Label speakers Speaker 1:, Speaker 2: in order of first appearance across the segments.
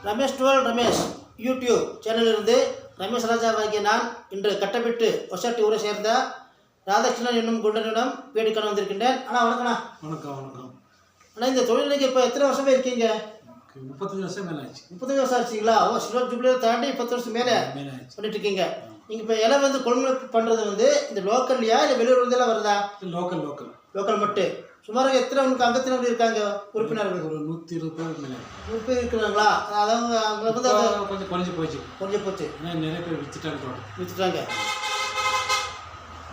Speaker 1: Ramesh twelve Ramesh YouTube சேனலிலிருந்து Ramesh ராஜாவாகிய நான் இன்று கட்டப்பட்டு ஒசட்டி ஊரை சேர்ந்த ராதாகிருஷ்ணன் என்னும் குண்டனிடம் பேடிக்கான வந்திருக்கின்றேன். அண்ணா வணக்கண்ணா.
Speaker 2: வணக்கம் வணக்கம்.
Speaker 1: ஆனால் இந்த தொழிலுக்கு இப்போ எத்தனை வருஷமே இருக்கீங்க?
Speaker 2: 35 வருஷம் மேலே ஆச்சு.
Speaker 1: 35 வருஷம் ஆச்சுங்களா? சில்வர் ஜூப்ளியை தாண்டி 10 வருஷம் மேலே பண்ணிட்டு இருக்கீங்க. நீங்கள் இப்போ இலை வந்து கொள்முதல் பண்ணுறது வந்து இந்த லோக்கல்லையா இல்லை வெளியூர் இருந்தெல்லாம் வருதா?
Speaker 2: லோக்கல் லோக்கல்
Speaker 1: லோக்கல் மட்டும். சுமார் எத்தனை உங்களுக்கு அங்கத்தினர் இருக்காங்க உறுப்பினர்கள்?
Speaker 2: ஒரு 120 பேருக்கு மேலே.
Speaker 1: 100 பேர் இருக்கிறாங்களா? அதாவது அங்கே வந்து
Speaker 2: கொஞ்சம் குறைஞ்சி போச்சு.
Speaker 1: கொஞ்சம் போச்சு.
Speaker 2: நிறைய பேர்
Speaker 1: விற்றுட்டாங்க.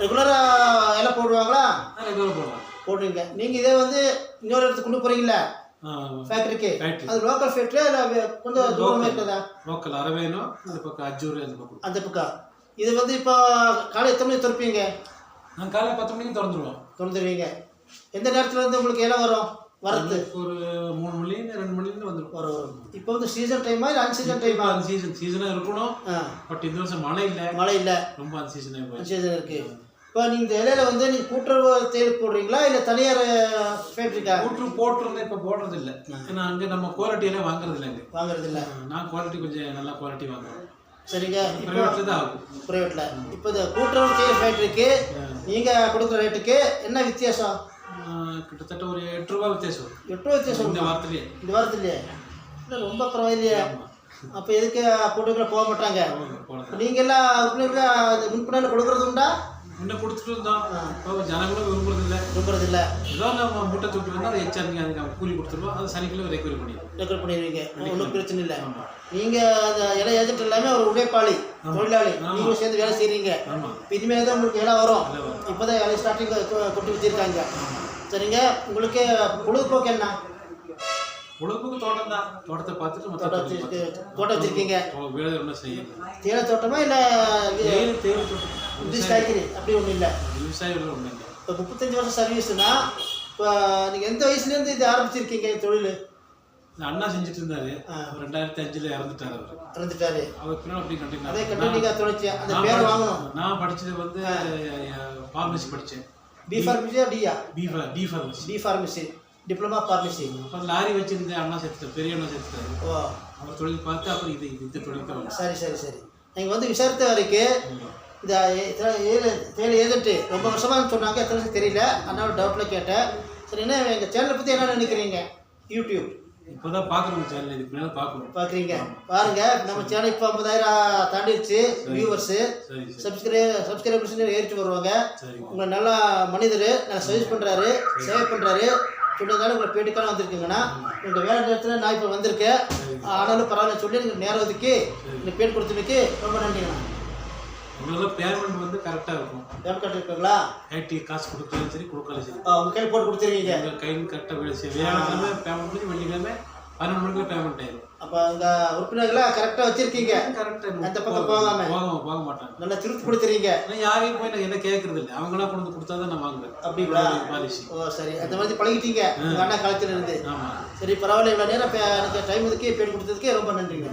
Speaker 1: ரெகுலராக இலை போடுவாங்களா?
Speaker 2: ரெகுலராக போடுவாங்க.
Speaker 1: போடுவீங்க. நீங்கள் இதே வந்து இன்னொரு இடத்துக்கு கொண்டு போகிறீங்களா? ஃபேக்ட்ரிக்கு. அது லோக்கல் ஃபேக்ட்ரியா இல்லை கொஞ்சம் தூரமாக இருக்குதா?
Speaker 2: லோக்கல் அரவேணும், இந்த பக்கம் அஜூர் அந்த பக்கம்.
Speaker 1: இது வந்து இப்போ காலை எத்தனை மணிக்கு திறப்பீங்க?
Speaker 2: நான் காலை 10 மணிக்கு
Speaker 1: திறந்துருவீங்க. எந்த நேரத்தில் வந்து உங்களுக்கு இலை வரும்? வரது
Speaker 2: ஒரு 3 மணிலேருந்து 2 மணிலேருந்து வந்துடும்.
Speaker 1: வரும். இப்போ வந்து சீசன் டைமா இல்லை அன்சீசன் டைமா?
Speaker 2: சீசனாக இருக்கணும். பட் இந்த வருஷம் மழை இல்லை. ரொம்ப
Speaker 1: அன்சீசன் இருக்கு. இப்போ நீங்கள் இந்த இலையில வந்து நீங்கள் கூட்டுறவு தேயிலை போடுறீங்களா இல்லை தனியார் ஃபேக்ட்ரிக்கா?
Speaker 2: கூட்டுறவு போட்டுருந்தேன், இப்போ போடுறது இல்லை. ஏன்னா அங்கே நம்ம குவாலிட்டியெல்லாம் வாங்குறது இல்லை. நான் குவாலிட்டி கொஞ்சம் நல்லா குவாலிட்டி வாங்குறேன்.
Speaker 1: சரிங்க.
Speaker 2: ப்ரைவேட்டில் தான் ஆகும்.
Speaker 1: ப்ரைவேட்டில். இப்போ இந்த கூட்டுறவு தேயிலை ஃபேக்ட்ரிக்கு நீங்கள் கொடுக்குற ரேட்டுக்கு என்ன வித்தியாசம்?
Speaker 2: கிட்டத்தட்ட ஒரு 8 ரூபா வித்தியாசம்.
Speaker 1: 8 ரூபா வித்தியாசம் இந்த வாரத்துலேயே? இல்லை ரொம்ப பரவாயில்லையே. அப்போ எதுக்கு கூட்டுக்குள்ள போக மாட்டாங்க? நீங்கள் எல்லாம் முன்பணம் கொடுக்குறது உண்டா?
Speaker 2: முன்ன கொடுத்துட்டு இருந்தோம். இப்போ ஜனங்களும் விரும்புறதில்லை. ஏதோ நம்ம மூட்டை தூக்கி வந்தால் அதை எச்சாருங்க, அதுக்கு கூலி கொடுத்துருவோம். அது சனிக்கிழமை ரெக்கவரி பண்ணிடுவீங்க. ஒன்றும் பிரச்சனை இல்லை. நீங்கள் அந்த இலை ஏஜென்ட் எல்லாமே ஒரு உழைப்பாளி தொழிலாளி. நீங்களும் சேர்ந்து வேலை செய்கிறீங்க. இப்போ இனிமேல் தான் உங்களுக்கு இலை வரும். இப்போ தான் இலை ஸ்டார்டிங் கொண்டு வச்சுருக்காங்க. சரிங்க. உங்களுக்கு பொழுதுபோக்கு என்ன? பொழுதுபோக்கு தோட்டம் தான். தோட்டத்தை பார்த்துட்டு
Speaker 1: தோட்டம் வச்சுருக்கீங்க.
Speaker 2: வேலை ஒன்றும் செய்யணும்.
Speaker 1: தேயிலை தோட்டமா இல்லை
Speaker 2: தேயிலை தோட்டம்?
Speaker 1: காய்கறி அப்படி ஒன்றும் இல்லை.
Speaker 2: விவசாயம் ஒன்றும் இல்லை.
Speaker 1: இப்போ 35 வருஷம் சர்வீஸ்னா இப்போ நீங்கள் எந்த வயசுலேருந்து இது ஆரம்பிச்சிருக்கீங்க தொழில்?
Speaker 2: அண்ணா செஞ்சுட்டு இருந்தாரு. 2005 இறந்துட்டாரு. அவர் பின்னாடி அப்படி கண்டினியூ.
Speaker 1: அதே கண்டினியூ தொழிற்சி. அந்த பேர் வாங்கணும்.
Speaker 2: நான் படிச்சது வந்து ஃபார்மசி படித்தேன்.
Speaker 1: பி ஃபார்மசியா டியா?
Speaker 2: D pharmacy
Speaker 1: diploma pharmacy.
Speaker 2: அப்புறம் லாரி வச்சிருந்தேன். அண்ணா செத்துட்டார், பெரிய அண்ணா செத்துட்டாரு.
Speaker 1: ஓ.
Speaker 2: அவர் தொழில் பார்த்து அப்புறம் இது தொழில் தான்.
Speaker 1: சரி. நீங்கள் வந்து விசாரித்த வரைக்கும் இந்த தேயிலை ஏஜென்ட்டு ரொம்ப வருஷமாக சொன்னாங்க. எத்தனை வருஷம் தெரியல. அதனால டவுட்டில் கேட்டேன். சரி, என்ன எங்கள் சேனலை பற்றி என்ன நினைக்கிறீங்க? யூடியூப்
Speaker 2: இப்போ தான் பார்க்குறோம். சேனல் இதுக்கு மேலே
Speaker 1: பார்க்குறீங்க. பாருங்கள், நம்ம சேனல் இப்போ 50,000 தாண்டிடுச்சு வியூவர்ஸு. சப்ஸ்கிரைபர்ஸ் ஏறிட்டு வருவாங்க. உங்களை நல்லா மனிதர் நல்லா சர்வீஸ் பண்ணுறாரு, சேவை பண்ணுறாரு. சொன்னதால உங்களை பேட்டிக்கான வந்திருக்குங்கண்ணா. உங்கள் வேலை நேரத்தில் நான் இப்போ வந்திருக்கேன். ஆனாலும் பரவாயில்ல சொல்லி நீங்கள் நேரம் ஒதுக்கி இந்த பேட்டி கொடுத்ததுக்கு ரொம்ப நன்றிங்கண்ணா.
Speaker 2: உங்களோட பேமெண்ட் வந்து கரெக்டாக இருக்கும்.
Speaker 1: பேமெண்ட் கரெக்டாக இருக்குங்களா?
Speaker 2: ஐடி காசு கொடுத்தாலும் சரி, கொடுக்காலும் சரி
Speaker 1: உங்கள் கையில் போட்டு கொடுத்துருவீங்க.
Speaker 2: உங்கள் கையில் கரெக்டாக வேலை செய்ய. வியாழக்கிழமை பேமெண்ட் பண்ணி வெள்ளிக்கிழமை 12 மணிக்குள்ள பேமெண்ட் ஆயிடும்.
Speaker 1: அப்போ இந்த உறுப்பினர்களாக கரெக்டாக வச்சுருக்கீங்க.
Speaker 2: கரெக்டாக
Speaker 1: அந்த பக்கம் போக மாட்டாங்க. நல்லா திருப்தி கொடுத்துறீங்க.
Speaker 2: ஆனால் யாரையும் போய் நான் என்ன கேட்கறது இல்லை. அவங்களா கொண்டு கொடுத்தா தான் நான் வாங்குவேன்.
Speaker 1: அப்படிங்களா?
Speaker 2: பாலிசி.
Speaker 1: ஓ சரி. அந்த மாதிரி பழகிட்டீங்க உங்கள் அண்ணா காலத்தில் இருந்து.
Speaker 2: ஆமாம்.
Speaker 1: சரி, பரவாயில்ல. இவ்வளோ நேரம் எனக்கு டைம் இதுக்கே பேட்டி கொடுத்ததுக்கே ரொம்ப நன்றிங்க.